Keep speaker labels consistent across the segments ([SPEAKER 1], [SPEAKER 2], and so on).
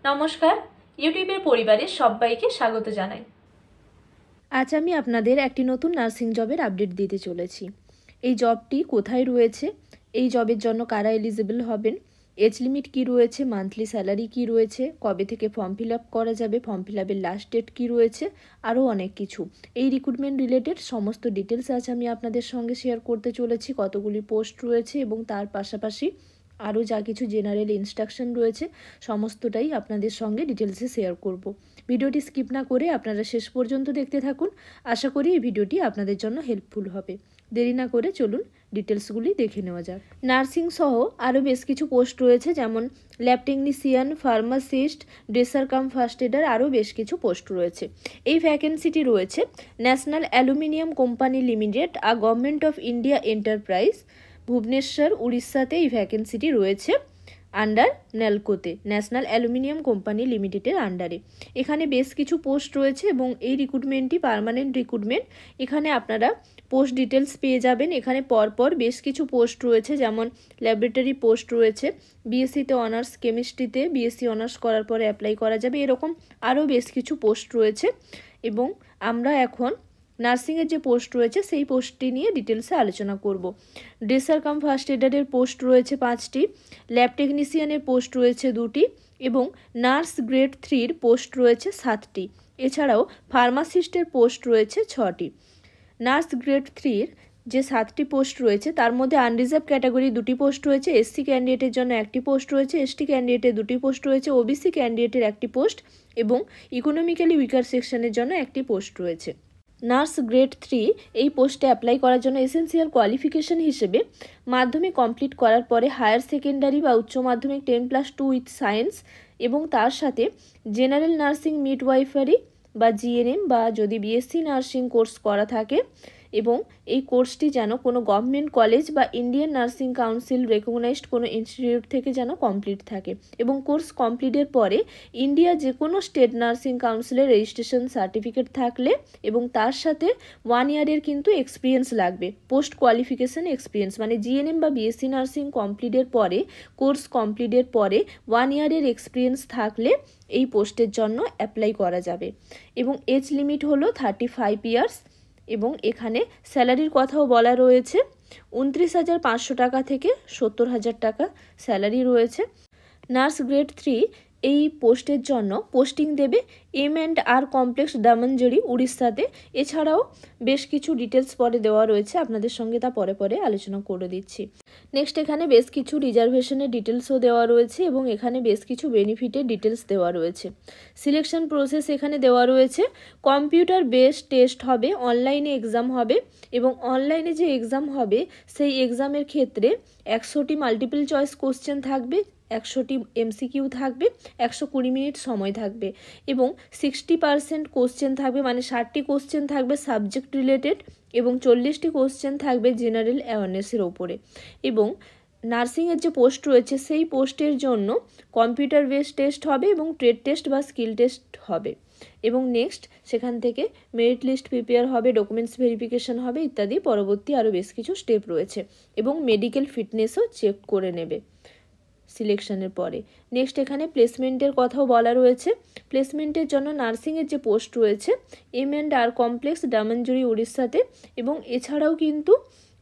[SPEAKER 1] নমস্কার, ইউটিউবের পরিবারে সবাইকে স্বাগত জানাই।
[SPEAKER 2] আজ আমি আপনাদের একটি নতুন নার্সিং জবের আপডেট দিতে চলেছি। এই জবটি কোথায় রয়েছে, এই জবের জন্য কারা এলিজিবল হবেন, এজ লিমিট কী রয়েছে, মান্থলি স্যালারি কী রয়েছে, কবে থেকে ফর্ম ফিল আপ করা যাবে, ফর্ম ফিল আপের লাস্ট ডেট কী রয়েছে, আরও অনেক কিছু। এই রিক্রুটমেন্ট রিলেটেড সমস্ত ডিটেলস আজ আমি আপনাদের সঙ্গে শেয়ার করতে চলেছি। কতগুলি পোস্ট রয়েছে এবং তার পাশাপাশি আরও যা কিছু জেনারেল ইনস্ট্রাকশন রয়েছে সমস্তটাই আপনাদের সঙ্গে ডিটেলসে শেয়ার করব। ভিডিওটি স্কিপ না করে আপনারা শেষ পর্যন্ত দেখতে থাকুন। আশা করি এই ভিডিওটি আপনাদের জন্য হেল্পফুল হবে। দেরি না করে চলুন ডিটেলসগুলি দেখে নেওয়া যাক। নার্সিং সহ আরও বেশ কিছু পোস্ট রয়েছে, যেমন lab technician, pharmacist, dresser cum first aider, আরও বেশ কিছু পোস্ট রয়েছে। এই ভ্যাকেন্সিটি রয়েছে ন্যাশনাল অ্যালুমিনিয়াম কোম্পানি লিমিটেড আর government of India enterprise, Bhubaneswar, উড়িষ্যাতে এই ভ্যাকেন্সিটি রয়েছে আন্ডার নেলকোতে, ন্যাশনাল অ্যালুমিনিয়াম কোম্পানি লিমিটেডের আন্ডারে। এখানে বেশ কিছু পোস্ট রয়েছে এবং এই রিক্রুটমেন্টটি পার্মানেন্ট রিক্রুটমেন্ট। এখানে আপনারা পোস্ট ডিটেলস পেয়ে যাবেন। এখানে পরপর বেশ কিছু পোস্ট রয়েছে, যেমন ল্যাবরেটরি পোস্ট রয়েছে, বিএসসিতে অনার্স কেমিস্ট্রিতে বিএসসি অনার্স করার পরে অ্যাপ্লাই করা যাবে, এরকম আরও বেশ কিছু পোস্ট রয়েছে। এবং আমরা এখন নার্সিংয়ের যে পোস্ট রয়েছে সেই পোস্টটি নিয়ে ডিটেলসে আলোচনা করব। ড্রেসার কাম ফার্স্ট এডারের পোস্ট রয়েছে 5টি, ল্যাব টেকনিশিয়ানের পোস্ট রয়েছে 2টি এবং নার্স গ্রেড 3-র পোস্ট রয়েছে 7টি। এছাড়াও ফার্মাসিস্টের পোস্ট রয়েছে 6টি। নার্স গ্রেড 3-র যে 7টি পোস্ট রয়েছে তার মধ্যে আনরিজার্ভ ক্যাটাগরি 2টি পোস্ট রয়েছে, এসসি ক্যান্ডিডেটের জন্য 1টি পোস্ট রয়েছে, এসটি ক্যান্ডিডেটের 2টি পোস্ট রয়েছে, ওবিসি ক্যান্ডিডেটের 1টি পোস্ট এবং ইকোনমিক্যালি উইকার সেকশনের জন্য 1টি পোস্ট রয়েছে। নার্স গ্রেড 3 এই পোস্টে অ্যাপ্লাই করার জন্য এসেন্সিয়াল কোয়ালিফিকেশন হিসেবে মাধ্যমিক কমপ্লিট করার পরে হায়ার সেকেন্ডারি বা উচ্চ মাধ্যমিক 10+2 উইথ সায়েন্স এবং তার সাথে জেনারেল নার্সিং মিডওয়াইফারি বা জিএনএম বা যদি বিএসসি নার্সিং কোর্স করা থাকে এবং এই কোর্সটি যেন কোনো গভর্নমেন্ট কলেজ বা ইন্ডিয়ান নার্সিং কাউন্সিল রেকগনাইজড কোনো ইনস্টিটিউট থেকে যেন কমপ্লিট থাকে এবং কোর্স কমপ্লিটের পরে ইন্ডিয়া যে কোনো স্টেট নার্সিং কাউন্সিলের রেজিস্ট্রেশন সার্টিফিকেট থাকলে এবং তার সাথে 1 ইয়ারের কিন্তু এক্সপিরিয়েন্স লাগবে, পোস্ট কোয়ালিফিকেশন এক্সপিরিয়েন্স, মানে জিএনএম বা বিএসসি নার্সিং কমপ্লিটের পরে কোর্স কমপ্লিটের পরে 1 ইয়ারের এক্সপিরিয়েন্স থাকলে এই পোস্টের জন্য অ্যাপ্লাই করা যাবে এবং এজ লিমিট হলো 35 ইয়ার্স এবং এখানে স্যালারির কথাও বলা রয়েছে 29,500 টাকা থেকে 70,000 টাকা স্যালারি রয়েছে। নার্স গ্রেড 3 এই পোস্টের জন্য পোস্টিং দেবে M&R কমপ্লেক্স দামনজরি, উড়িষ্যাতে। এছাড়াও বেশ কিছু ডিটেলস পরে দেওয়া রয়েছে, আপনাদের সঙ্গে তা পরে পরে আলোচনা করে দিচ্ছি। নেক্সট এখানে বেশ কিছু রিজার্ভেশনের ডিটেলসও দেওয়া রয়েছে এবং এখানে বেশ কিছু বেনিফিটের ডিটেলস দেওয়া রয়েছে। সিলেকশন প্রসেস এখানে দেওয়া রয়েছে, কম্পিউটার বেসড টেস্ট হবে, অনলাইনে এক্সাম হবে এবং অনলাইনে যে এক্সাম হবে সেই এক্সামের ক্ষেত্রে 100টি মাল্টিপল চয়েস কোশ্চেন থাকবে, 100টি MCQ থাকবে, 120 মিনিট সময় থাকবে এবং 60% কোশ্চেন থাকবে, মানে 60টি কোশ্চেন থাকবে সাবজেক্ট রিলেটেড এবং 40টি কোশ্চেন থাকবে জেনারেল অ্যাওয়ারনেসের ওপরে। এবং নার্সিংয়ের যে পোস্ট রয়েছে সেই পোস্টের জন্য কম্পিউটার বেসড টেস্ট হবে এবং ট্রেড টেস্ট বা স্কিল টেস্ট হবে এবং নেক্সট সেখান থেকে মেরিট লিস্ট প্রিপেয়ার হবে, ডকুমেন্টস ভেরিফিকেশন হবে ইত্যাদি পরবর্তী আরও বেশ কিছু স্টেপ রয়েছে এবং মেডিকেল ফিটনেসও চেক করে নেবে সিলেকশনের পরে। নেক্সট এখানে প্লেসমেন্টের কথাও বলা রয়েছে। প্লেসমেন্টের জন্য নার্সিংয়ের যে পোস্ট রয়েছে M&R কমপ্লেক্স দামনজরি, উড়িষ্যাতে এবং এছাড়াও কিন্তু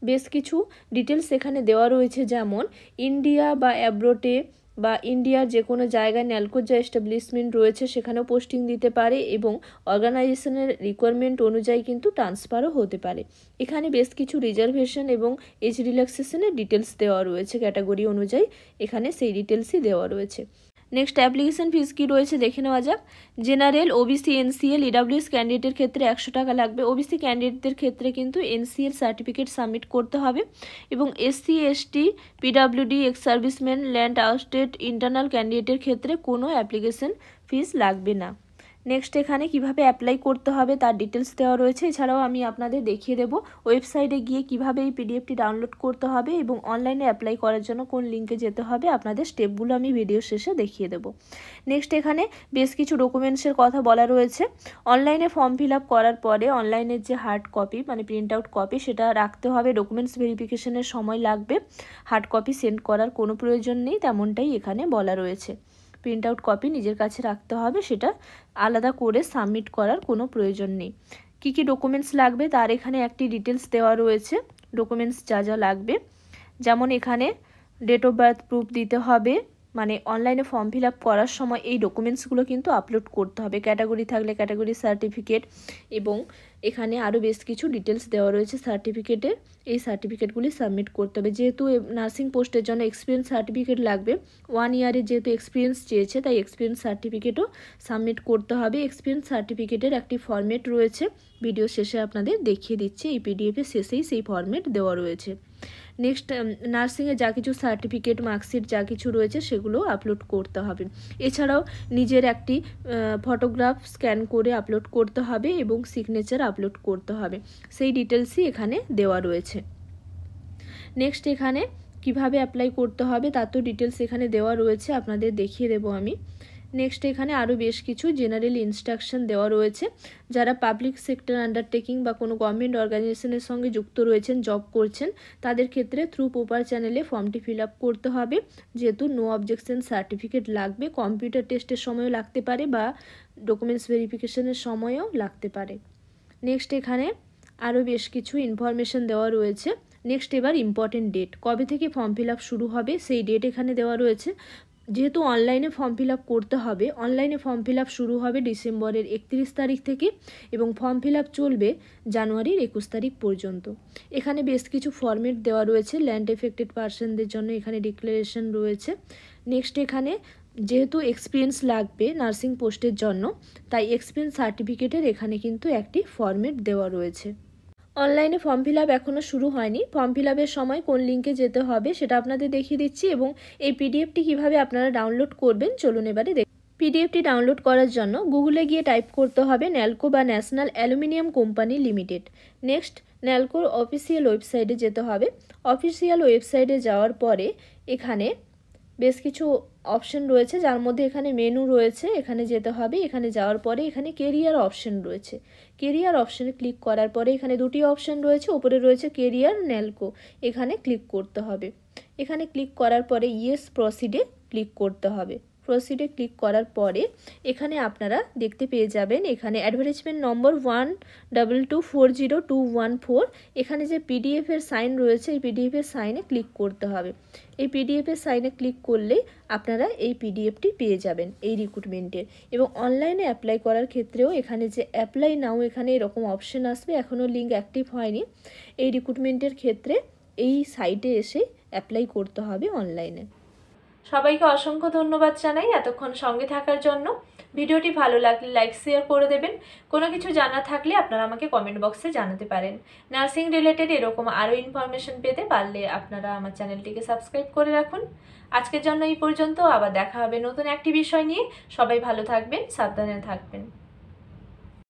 [SPEAKER 2] বেশ কিছু ডিটেলস এখানে দেওয়া রয়েছে, যেমন ইন্ডিয়া বা অ্যাব্রোডে বা ইন্ডিয়ার যে কোনো জায়গায় ন্যালকোর যা এস্টাবলিশমেন্ট রয়েছে সেখানেও পোস্টিং দিতে পারে এবং অর্গানাইজেশনের রিকোয়ারমেন্ট অনুযায়ী কিন্তু ট্রান্সফারও হতে পারে। এখানে বেশ কিছু রিজার্ভেশন এবং এজ রিল্যাক্সেশনের ডিটেলস দেওয়া রয়েছে ক্যাটাগরি অনুযায়ী, এখানে সেই ডিটেলসই দেওয়া রয়েছে। নেক্সট অ্যাপ্লিকেশন ফিস কী রয়েছে দেখে নেওয়া যাক। জেনারেল, ওবিসি, এনসিএল, ইডাব্লিউএস ক্যান্ডিডেটের ক্ষেত্রে 100 টাকা লাগবে। ওবিসি ক্যান্ডিডেটদের ক্ষেত্রে কিন্তু এনসিএল সার্টিফিকেট সাবমিট করতে হবে এবং SC, ST, PWD, ex serviceman, land outstate, internal ক্যান্ডিডেটের ক্ষেত্রে কোনো অ্যাপ্লিকেশন ফিস লাগবে না। নেক্সট এখানে কিভাবে অ্যাপ্লাই করতে হবে তার ডিটেলস দেওয়া রয়েছে। এছাড়াও আমি আপনাদের দেখিয়ে দেব ওয়েবসাইটে গিয়ে কিভাবে এই পিডিএফটি ডাউনলোড করতে হবে এবং অনলাইনে অ্যাপ্লাই করার জন্য কোন লিঙ্কে যেতে হবে, আপনাদের স্টেপগুলো আমি ভিডিও শেষে দেখিয়ে দেব। নেক্সট এখানে বেশ কিছু ডকুমেন্টসের কথা বলা রয়েছে। অনলাইনে ফর্ম ফিল আপ করার পরে অনলাইনের যে হার্ড কপি মানে প্রিন্ট আউট কপি সেটা রাখতে হবে, ডকুমেন্টস ভেরিফিকেশনের সময় লাগবে, হার্ড কপি সেন্ড করার কোনো প্রয়োজন নেই তেমনটাই এখানে বলা রয়েছে। প্রিন্ট আউট কপি নিজের কাছে রাখতে হবে, সেটা আলাদা করে সাবমিট করার কোনো প্রয়োজন নেই। কী কী ডকুমেন্টস লাগবে তার এখানে একটি ডিটেলস দেওয়া রয়েছে, ডকুমেন্টস যা যা লাগবে। যেমন এখানে ডেট অফ বার্থ প্রুফ দিতে হবে, মানে অনলাইনে ফর্ম ফিল আপ করার সময় এই ডকুমেন্টসগুলো কিন্তু আপলোড করতে হবে। ক্যাটাগরি থাকলে ক্যাটাগরি সার্টিফিকেট, এবং এখানে আরও বেশ কিছু ডিটেলস দেওয়া রয়েছে সার্টিফিকেটের, এই সার্টিফিকেটগুলি সাবমিট করতে হবে। যেহেতু নার্সিং পোস্টের জন্য এক্সপিরিয়েন্স সার্টিফিকেট লাগবে, 1 ইয়ারের যেহেতু এক্সপিরিয়েন্স চেয়েছে, তাই এক্সপিরিয়েন্স সার্টিফিকেটও সাবমিট করতে হবে। এক্সপিরিয়েন্স সার্টিফিকেটের একটি ফরম্যাট রয়েছে, ভিডিও শেষে আপনাদের দেখিয়ে দিচ্ছি, এই পিডিএফের শেষেই সেই ফরম্যাট দেওয়া রয়েছে। নেক্সট, নার্সিংয়ে যা কিছু সার্টিফিকেট, মার্কশিট যা কিছু রয়েছে সেগুলো আপলোড করতে হবে। এছাড়াও নিজের একটি ফটোগ্রাফ স্ক্যান করে আপলোড করতে হবে এবং সিগনেচার আপলোড করতে হবে, সেই ডিটেলসই এখানে দেওয়া রয়েছে। নেক্সট, এখানে কিভাবে অ্যাপ্লাই করতে হবে তার তো ডিটেলস এখানে দেওয়া রয়েছে, আপনাদের দেখিয়ে দেবো আমি। নেক্সট, এখানে আরও বেশ কিছু জেনারেল ইনস্ট্রাকশন দেওয়া রয়েছে। যারা পাবলিক সেক্টর আন্ডারটেকিং বা কোনো গভর্নমেন্ট অর্গানাইজেশনের সঙ্গে যুক্ত রয়েছেন, জব করছেন, তাদের ক্ষেত্রে থ্রু প্রপার চ্যানেলে ফর্মটি ফিল আপ করতে হবে। যেহেতু নো অবজেকশন সার্টিফিকেট লাগবে, কম্পিউটার টেস্টের সময়ও লাগতে পারে বা ডকুমেন্টস ভেরিফিকেশনের সময়ও লাগতে পারে। নেক্সট, এখানে আরও বেশ কিছু ইনফরমেশন দেওয়া রয়েছে। নেক্সট, এবার ইম্পর্টেন্ট ডেট, কবে থেকে ফর্ম ফিল আপ শুরু হবে সেই ডেট এখানে দেওয়া রয়েছে। যেহেতু অনলাইনে ফর্ম ফিল আপ করতে হবে, অনলাইনে ফর্ম ফিল আপ শুরু হবে ডিসেম্বরের 31 তারিখ থেকে এবং ফর্ম ফিল আপ চলবে জানুয়ারির 21 তারিখ পর্যন্ত। এখানে বেশ কিছু ফরম্যাট দেওয়া রয়েছে, ল্যান্ড এফেক্টেড পার্সনদের জন্য এখানে ডিক্লারেশন রয়েছে। নেক্সট, এখানে যেহেতু এক্সপিরিয়েন্স লাগবে নার্সিং পোস্টের জন্য, তাই এক্সপিরিয়েন্স সার্টিফিকেটের এখানে কিন্তু একটি ফরম্যাট দেওয়া রয়েছে। অনলাইনে ফর্ম ফিল আপ এখনও শুরু হয়নি, ফর্ম ফিল আপের সময় কোন লিঙ্কে যেতে হবে সেটা আপনাদের দেখিয়ে দিচ্ছি, এবং এই পিডিএফটি কিভাবে আপনারা ডাউনলোড করবেন চলুন এবারে দেখুন। পিডিএফটি ডাউনলোড করার জন্য গুগলে গিয়ে টাইপ করতে হবে ন্যালকো বা national aluminium company limited. Next, ন্যালকোর অফিসিয়াল ওয়েবসাইটে যেতে হবে। অফিসিয়াল ওয়েবসাইটে যাওয়ার পরে এখানে বেশ কিছু অপশন রয়েছে, যার মধ্যে এখানে মেনু রয়েছে, এখানে যেতে হবে। এখানে যাওয়ার পরে এখানে কেরিয়ার অপশন রয়েছে, কেরিয়ার অপশানে ক্লিক করার পরে এখানে দুটি অপশন রয়েছে, উপরে রয়েছে কেরিয়ার ন্যালকো, এখানে ক্লিক করতে হবে। এখানে ক্লিক করার পরে ইয়েস প্রসিডে ক্লিক করতে হবে। প্রসিডে ক্লিক করার পরে এখানে আপনারা দেখতে পেয়ে যাবেন এখানে অ্যাডভার্টাইজমেন্ট নম্বর 122400214, এখানে যে পিডিএফের সাইন রয়েছে এই পিডিএফের সাইনে ক্লিক করতে হবে। এই পিডিএফের সাইনে ক্লিক করলেই আপনারা এই পিডিএফটি পেয়ে যাবেন এই রিক্রুটমেন্টের। এবং অনলাইনে অ্যাপ্লাই করার ক্ষেত্রেও এখানে যে অ্যাপ্লাই নাও এখানে এরকম অপশন আসবে, এখনও লিঙ্ক অ্যাক্টিভ হয়নি। এই রিক্রুটমেন্টের ক্ষেত্রে এই সাইটে এসে অ্যাপ্লাই করতে হবে অনলাইনে।
[SPEAKER 1] সবাইকে অসংখ্য ধন্যবাদ জানাই এতক্ষণ সঙ্গে থাকার জন্য। ভিডিওটি ভালো লাগলে লাইক শেয়ার করে দেবেন। কোনো কিছু জানা থাকলে আপনারা আমাকে কমেন্ট বক্সে জানাতে পারেন। নার্সিং রিলেটেড এরকম আরও ইনফরমেশন পেতে পারলে আপনারা আমার চ্যানেলটিকে সাবস্ক্রাইব করে রাখুন। আজকের জন্য এই পর্যন্ত, আবার দেখা হবে নতুন একটি বিষয় নিয়ে। সবাই ভালো থাকবেন, সাবধানে থাকবেন।